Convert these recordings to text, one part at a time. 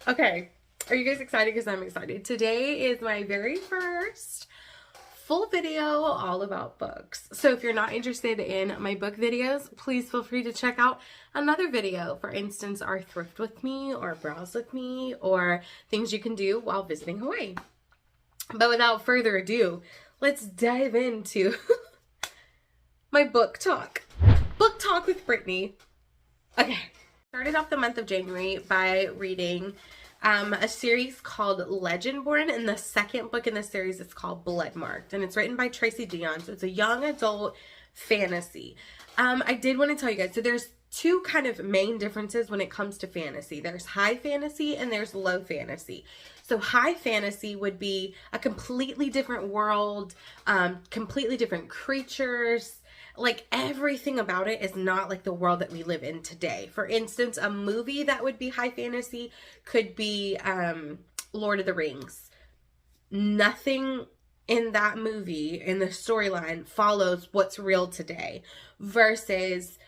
Okay, are you guys excited? Because I'm excited. Today is my very first full video all about books. So if you're not interested in my book videos, please feel free to check out another video. For instance, our Thrift with me or Browse with me or things you can do while visiting Hawaii. But without further ado, let's dive into my book talk. Book talk with Brittany. Okay. Started off the month of January by reading a series called Legendborn, and the second book in the series is called Bloodmarked, and it's written by Tracy Deonn, so it's a young adult fantasy. I did want to tell you guys, so there's two kind of main differences when it comes to fantasy. There's high fantasy and there's low fantasy. So high fantasy would be a completely different world, completely different creatures. Like, everything about it is not like the world that we live in today. For instance, a movie that would be high fantasy could be Lord of the Rings. Nothing in that movie, in the storyline, follows what's real today. Versus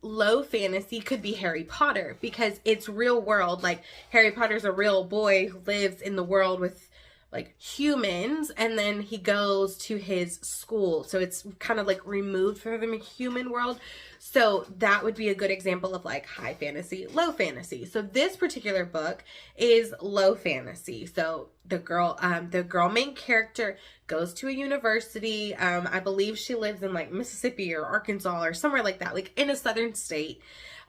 low fantasy could be Harry Potter, because it's real world. Like, Harry Potter's a real boy who lives in the world with like humans, and then he goes to his school, so it's kind of like removed from the human world. So that would be a good example of like high fantasy, low fantasy. So this particular book is low fantasy. So the girl main character goes to a university. I believe she lives in like Mississippi or Arkansas or somewhere like that, like in a southern state.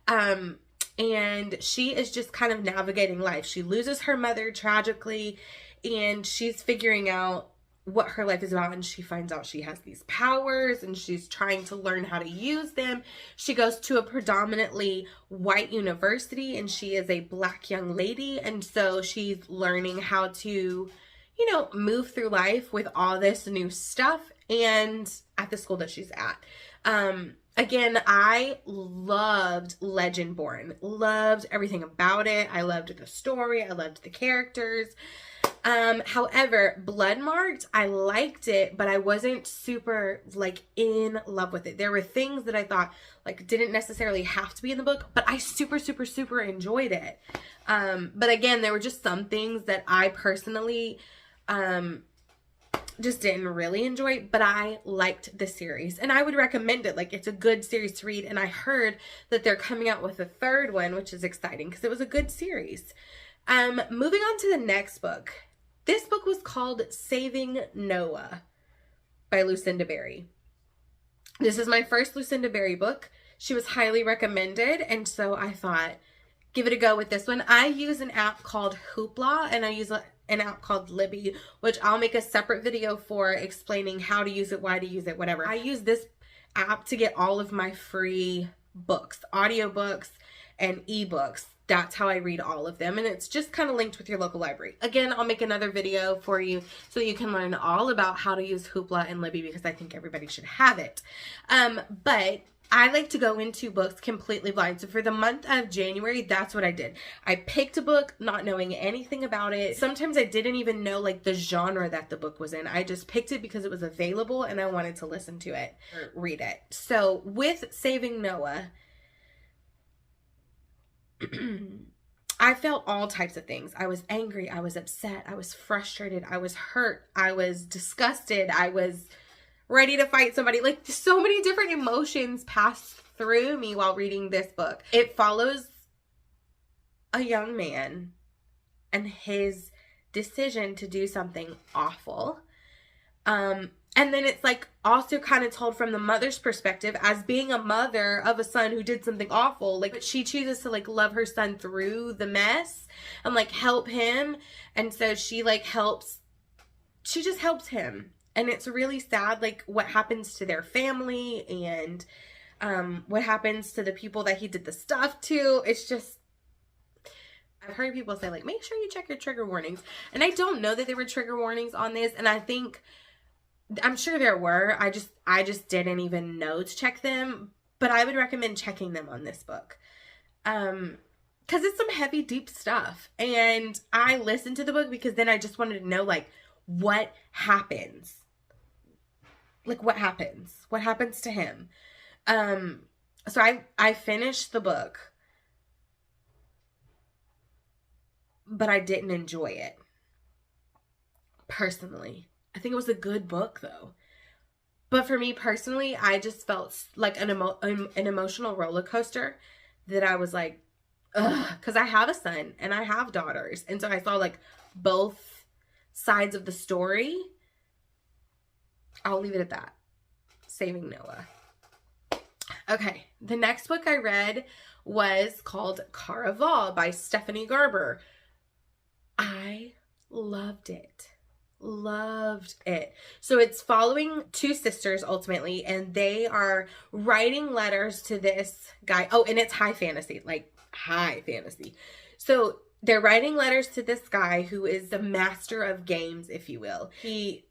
And she is just kind of navigating life. She loses her mother tragically, and she's figuring out what her life is about, and she finds out she has these powers, and she's trying to learn how to use them. She goes to a predominantly white university, and she is a Black young lady, and so she's learning how to, you know, move through life with all this new stuff, and at the school that she's at. Again, I loved Legendborn. Loved everything about it. I loved the story. I loved the characters. However, Bloodmarked, I liked it, but I wasn't super like in love with it. There were things that I thought like didn't necessarily have to be in the book, but I super enjoyed it. But again, there were just some things that I personally, just didn't really enjoy, but I liked the series and I would recommend it. Like, it's a good series to read, and I heard that they're coming out with a third one, which is exciting because it was a good series. Moving on to the next book. This book was called Saving Noah by Lucinda Berry. This is my first Lucinda Berry book. She was highly recommended, and so I thought, give it a go with this one. I use an app called Hoopla, and I use an app called Libby, which I'll make a separate video for, explaining how to use it, why to use it, whatever. I use this app to get all of my free books, audiobooks and ebooks. That's how I read all of them, and it's just kind of linked with your local library. Again, I'll make another video for you so you can learn all about how to use Hoopla and Libby, because I think everybody should have it. But I like to go into books completely blind. So for the month of January, that's what I did. I picked a book not knowing anything about it. Sometimes I didn't even know like the genre that the book was in. I just picked it because it was available and I wanted to listen to it or read it. So with Saving Noah, I felt all types of things. I was angry, I was upset, I was frustrated, I was hurt, I was disgusted, I was ready to fight somebody. Like, so many different emotions passed through me while reading this book. It follows a young man and his decision to do something awful. And then it's like also kind of told from the mother's perspective as being a mother of a son who did something awful. Like, she chooses to like love her son through the mess and like help him. And so she like she just helps him. And it's really sad, like what happens to their family and what happens to the people that he did the stuff to. It's just, I've heard people say like, make sure you check your trigger warnings. And I don't know that there were trigger warnings on this. And I think, I'm sure there were. I just didn't even know to check them. But I would recommend checking them on this book. Because it's some heavy, deep stuff. And I listened to the book because then I just wanted to know like, what happens? Like, what happens? What happens to him? So I finished the book but I didn't enjoy it. Personally. I think it was a good book though. But for me personally, I just felt like an emotional roller coaster that I was like, ugh, because I have a son and I have daughters. And so I saw like both sides of the story. I'll leave it at that. Saving Noah. Okay, the next book I read was called Caraval by Stephanie Garber. I loved it. Loved it. So it's following two sisters ultimately, and they are writing letters to this guy. Oh, and it's high fantasy, like high fantasy. So they're writing letters to this guy who is the master of games, if you will. He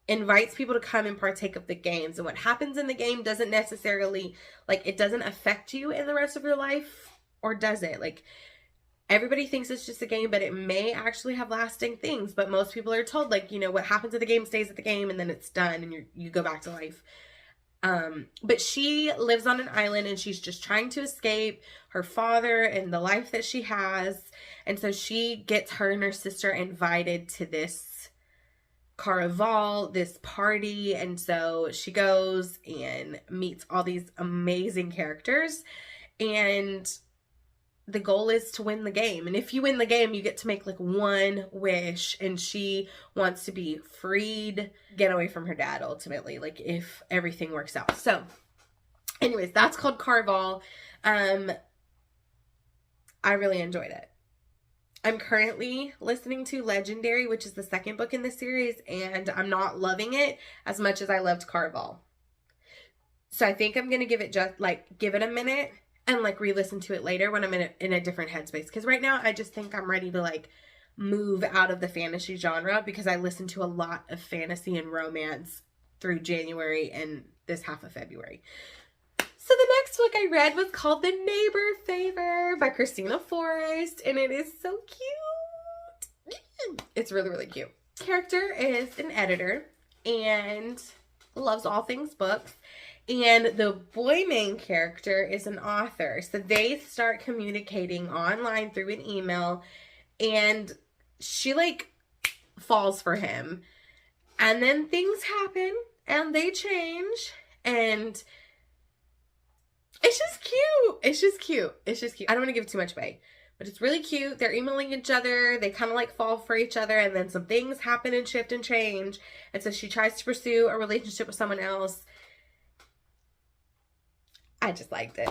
invites people to come and partake of the games, and what happens in the game doesn't necessarily, like, it doesn't affect you in the rest of your life, or does it? Like, everybody thinks it's just a game, but it may actually have lasting things. But most people are told, like, you know, what happens at the game stays at the game, and then it's done, and you go back to life. But she lives on an island, and she's just trying to escape her father and the life that she has. And so she gets her and her sister invited to this Caraval, this party. And so she goes and meets all these amazing characters, and the goal is to win the game. And if you win the game, you get to make like one wish, and she wants to be freed, get away from her dad ultimately, like if everything works out. So anyways, that's called Caraval. I really enjoyed it. I'm currently listening to Legendary, which is the second book in the series, and I'm not loving it as much as I loved Caraval. So I think I'm going to give it a minute and like re-listen to it later when I'm in a different headspace. Because right now I just think I'm ready to like move out of the fantasy genre, because I listen to a lot of fantasy and romance through January and this half of February. So the next book I read was called The Neighbor Favor by Christina Forrest, and it is so cute. It's really, really cute. Character is an editor and loves all things books. And the boy main character is an author. So they start communicating online through an email, and she like falls for him. And then things happen and they change, and it's just cute. It's just cute. It's just cute. I don't want to give too much away, but it's really cute. They're emailing each other. They kind of like fall for each other, and then some things happen and shift and change. And so she tries to pursue a relationship with someone else. I just liked it.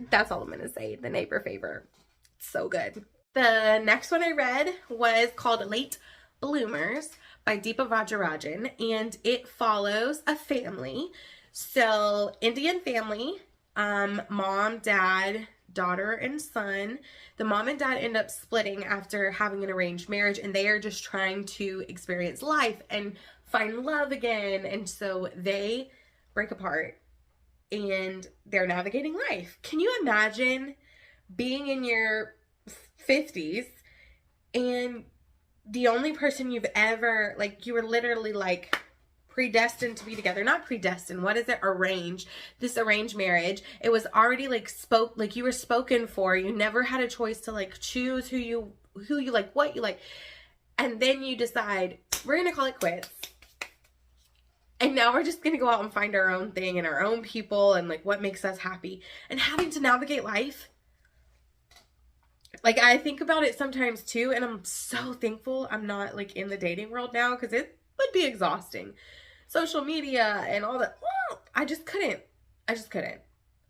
That's all I'm going to say. The Neighbor Favor. So good. The next one I read was called Late Bloomers by Deepa Rajarajan, and it follows a family. So, Indian family, mom, dad, daughter, and son. The mom and dad end up splitting after having an arranged marriage, and they are just trying to experience life and find love again. And so they break apart, and they're navigating life. Can you imagine being in your 50s and the only person you've ever, like, you were literally like predestined to be together? Not predestined, what is it? Arranged. This arranged marriage. It was already like you were spoken for. You never had a choice to like choose who you like, what you like. And then you decide, we're gonna call it quits. And now we're just going to go out and find our own thing and our own people and like what makes us happy, and having to navigate life. Like, I think about it sometimes too, and I'm so thankful I'm not like in the dating world now, because it would be exhausting. Social media and all that. I just couldn't. I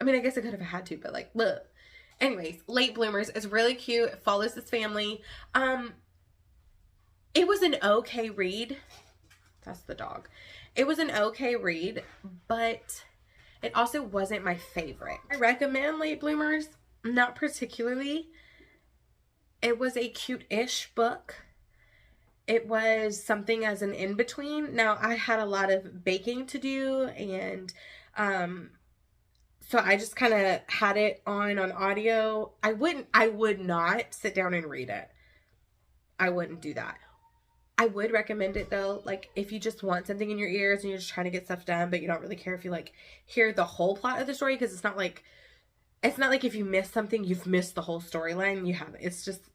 mean, I guess I could have had to, but like, ugh. Anyways, Late Bloomers is really cute. It follows this family. It was an okay read. That's the dog. It was an okay read, but it also wasn't my favorite. I recommend Late Bloomers, not particularly. It was a cute-ish book. It was something as an in-between. Now, I had a lot of baking to do, and so I just kind of had it on audio. I would not sit down and read it. I wouldn't do that. I would recommend it though, like if you just want something in your ears and you're just trying to get stuff done, but you don't really care if you like hear the whole plot of the story, because it's not like if you miss something, you've missed the whole storyline. You haven't. It's just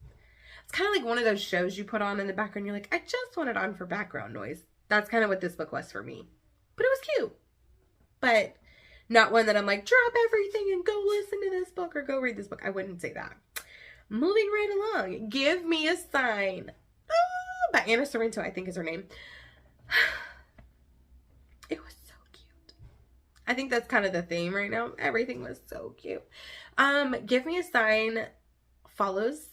It's kind of like one of those shows you put on in the background. You're like, I just want it on for background noise. That's kind of what this book was for me. But it was cute. But not one that I'm like, drop everything and go listen to this book or go read this book. I wouldn't say that. Moving right along. Give Me a Sign. By Anna Sorrento, I think is her name. It was so cute. I think that's kind of the theme right now. Everything was so cute. Give Me a Sign follows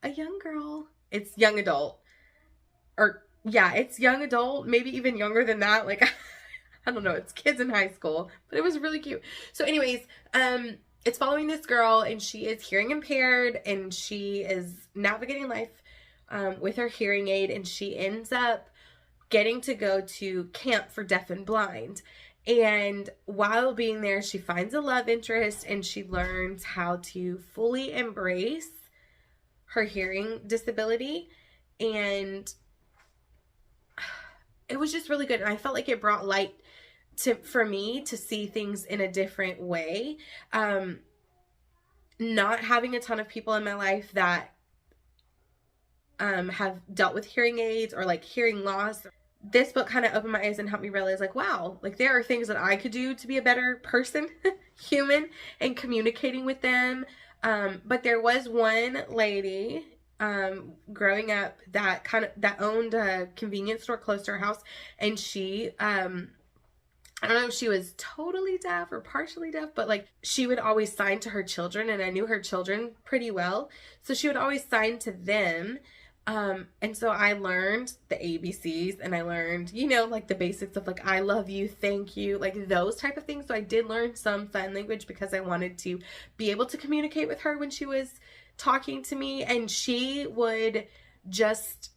a young girl. It's young adult. Or, yeah, it's young adult. Maybe even younger than that. Like, I don't know. It's kids in high school. But it was really cute. So anyways, it's following this girl. And she is hearing impaired. And she is navigating life with her hearing aid. And she ends up getting to go to camp for deaf and blind. And while being there, she finds a love interest and she learns how to fully embrace her hearing disability. And it was just really good. And I felt like it brought light for me to see things in a different way. Not having a ton of people in my life that have dealt with hearing aids or like hearing loss. This book kind of opened my eyes and helped me realize like, wow, like there are things that I could do to be a better person, human, and communicating with them. But there was one lady growing up that owned a convenience store close to her house, and she I don't know if she was totally deaf or partially deaf, but like she would always sign to her children, and I knew her children pretty well, so she would always sign to them. And so I learned the ABCs, and I learned, you know, like the basics of like, I love you, thank you, like those type of things. So I did learn some sign language because I wanted to be able to communicate with her when she was talking to me, and she would just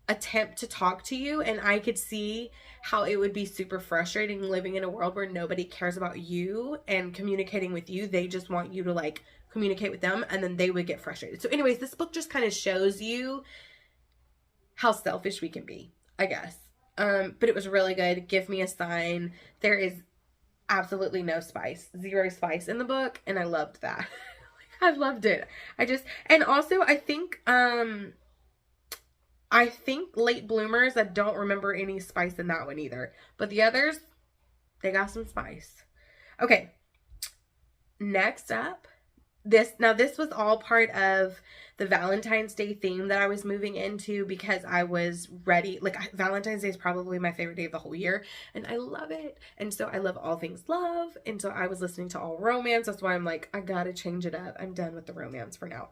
attempt to talk to you, and I could see how it would be super frustrating living in a world where nobody cares about you and communicating with you. They just want you to like communicate with them, and then they would get frustrated. So anyways, this book just kind of shows you how selfish we can be, I guess. But it was really good. Give Me a Sign. There is absolutely no spice, 0 spice in the book, and I loved that. I loved it. And also I think Late Bloomers, I don't remember any spice in that one either, but the others, they got some spice. Okay, next up, this was all part of the Valentine's Day theme that I was moving into because I was ready. Like, Valentine's Day is probably my favorite day of the whole year, and I love it. And so I love all things love. And so I was listening to all romance. That's why I'm like, I gotta change it up. I'm done with the romance for now.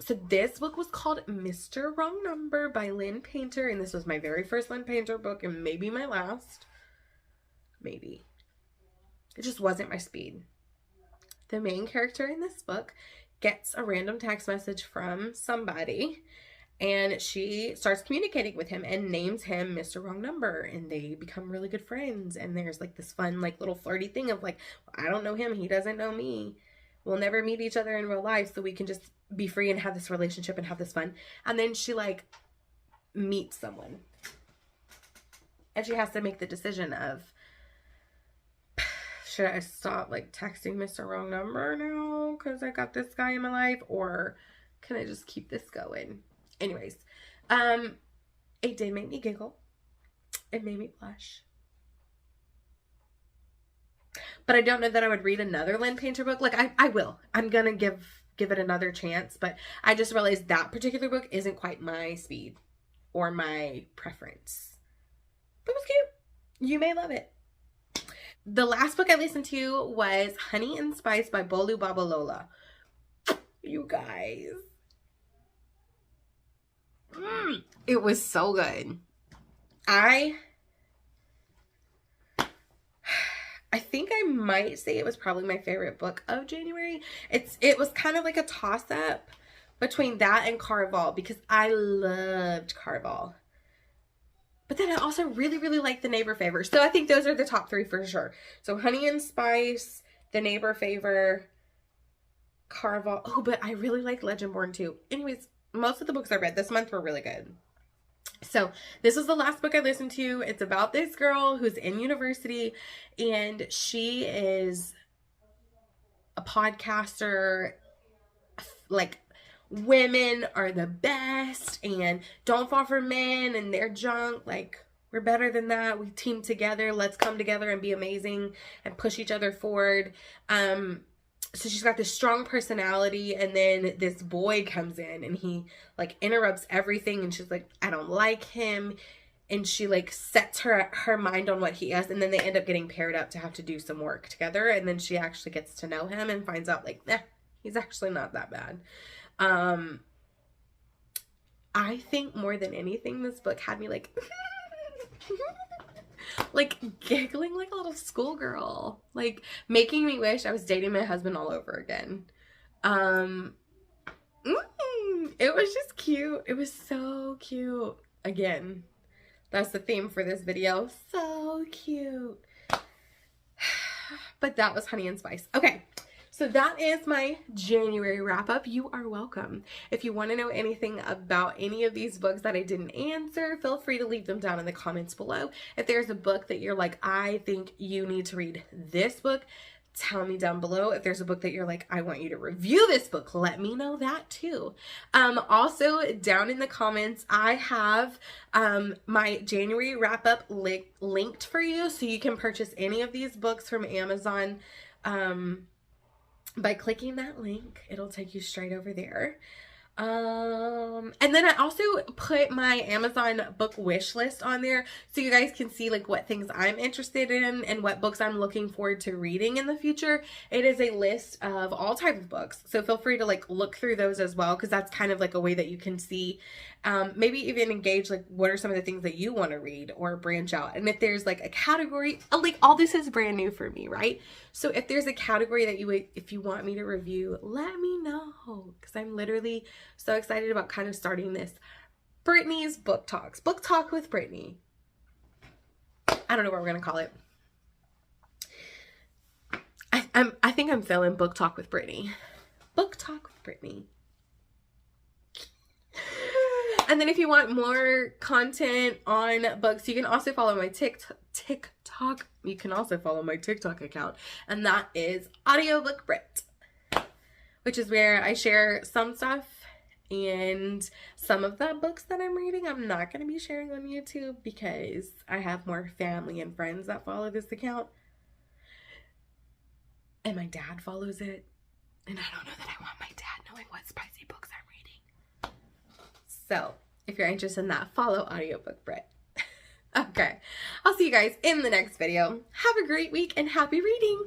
So this book was called Mr. Wrong Number by Lynn Painter, and this was my very first Lynn Painter book, and maybe my last. Maybe. It just wasn't my speed. The main character in this book gets a random text message from somebody, and she starts communicating with him and names him Mr. Wrong Number, and they become really good friends. And there's like this fun like little flirty thing of like, I don't know him, he doesn't know me, we'll never meet each other in real life, so we can just be free and have this relationship and have this fun. And then she like meets someone, and she has to make the decision of, should I stop like texting Mr. Wrong Number now because I got this guy in my life, or can I just keep this going? Anyways, it did make me giggle. It made me blush. But I don't know that I would read another Lynn Painter book. Like, I will. I'm gonna give it another chance, but I just realized that particular book isn't quite my speed or my preference. But it was cute. You may love it. The last book I listened to was Honey and Spice by Bolu Babalola. You guys. It was so good. I think I might say it was probably my favorite book of January. It was kind of like a toss-up between that and Carval because I loved Carval. But then I also really, really like The Neighbor Favor. So I think those are the top 3 for sure. So Honey and Spice, The Neighbor Favor, Carval. Oh, but I really like Legendborn too. Anyways, most of the books I read this month were really good. So this was the last book I listened to. It's about this girl who's in university, and she is a podcaster, like women are the best and don't fall for men and they're junk. Like, we're better than that. We team together. Let's come together and be amazing and push each other forward. So she's got this strong personality, and then this boy comes in and he like interrupts everything, and she's like, I don't like him. And she like sets her mind on what he is, and then they end up getting paired up to have to do some work together, and then she actually gets to know him and finds out like, he's actually not that bad. I think more than anything, this book had me like like giggling like a little schoolgirl, like making me wish I was dating my husband all over again. It was just cute. It was so cute. Again, that's the theme for this video. So cute. But that was Honey and Spice. Okay, so that is my January wrap up. You are welcome. If you want to know anything about any of these books that I didn't answer, feel free to leave them down in the comments below. If there's a book that you're like, I think you need to read this book, tell me down below. If there's a book that you're like, I want you to review this book, let me know that too. Also down in the comments, I have my January wrap up linked for you, so you can purchase any of these books from Amazon by clicking that link. It'll take you straight over there. And then I also put my Amazon book wish list on there, so you guys can see like what things I'm interested in and what books I'm looking forward to reading in the future. It is a list of all types of books, so feel free to like look through those as well, because that's kind of like a way that you can see, maybe even engage like what are some of the things that you want to read or branch out. And if there's like a category, like all this is brand new for me, right? So if there's a category that if you want me to review, let me know, because I'm literally so excited about kind of starting this Brittany's Book Talks. Book Talk with Brittany. I don't know what we're going to call it. I think I'm feeling Book Talk with Brittany. Book Talk with Brittany. And then if you want more content on books, you can also follow my TikTok. You can also follow my TikTok account, and that is Audiobook Brit, which is where I share some stuff, and some of the books that I'm reading I'm not going to be sharing on YouTube because I have more family and friends that follow this account, and my dad follows it, and I don't know that I want my dad knowing what spicy books I'm reading. So if you're interested in that, follow Audiobook Brit. Okay, I'll see you guys in the next video. Have a great week and happy reading.